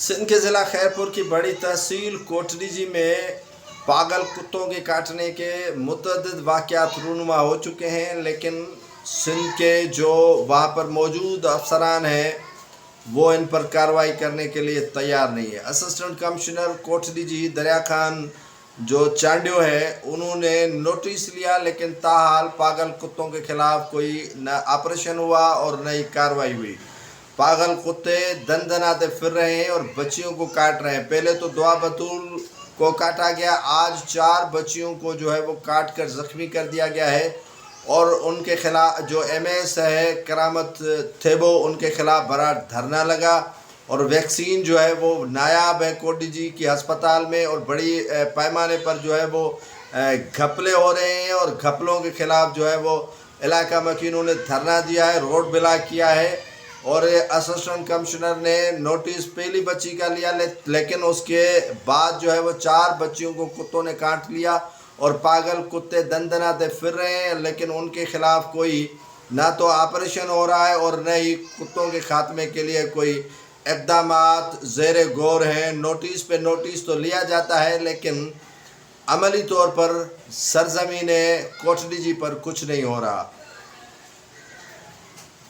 सिंध के ज़िला खैरपुर की बड़ी तहसील कोटली जी में पागल कुत्तों के काटने के मुतअद्दिद वाक़यात रूनुमा हो चुके हैं, लेकिन सिंध के जो वहाँ पर मौजूद अफसरान हैं वो इन पर कार्रवाई करने के लिए तैयार नहीं है। असिस्टेंट कमिश्नर कोटली जी दरिया खान जो चांडियो है, उन्होंने नोटिस लिया, लेकिन ताहाल पागल कुत्तों के खिलाफ कोई न ऑपरेशन हुआ और न ही कार्रवाई हुई। पागल कुत्ते दन दनाते फिर रहे हैं और बच्चियों को काट रहे हैं। पहले तो दुआ बतूल को काटा गया, आज 4 बच्चियों को जो है वो काट कर ज़ख्मी कर दिया गया है और उनके खिलाफ जो एमएस है करामत थेबो, उनके खिलाफ बड़ा धरना लगा और वैक्सीन जो है वो नायाब है कोटली जी की अस्पताल में और बड़ी पैमाने पर जो है वो घपले हो रहे हैं और घपलों के खिलाफ जो है वो इलाका मकीनों ने धरना दिया है, रोड ब्लॉक किया है और असिस्टेंट कमिश्नर ने नोटिस पहली बच्ची का लिया, लेकिन उसके बाद जो है वो 4 बच्चियों को कुत्तों ने काट लिया और पागल कुत्ते दंदनाते फिर रहे हैं, लेकिन उनके खिलाफ कोई ना तो ऑपरेशन हो रहा है और न ही कुत्तों के खात्मे के लिए कोई इक़दामात ज़ेरे गौर हैं। नोटिस पे नोटिस तो लिया जाता है, लेकिन अमली तौर पर सरज़मीन कोटली जी पर कुछ नहीं हो रहा।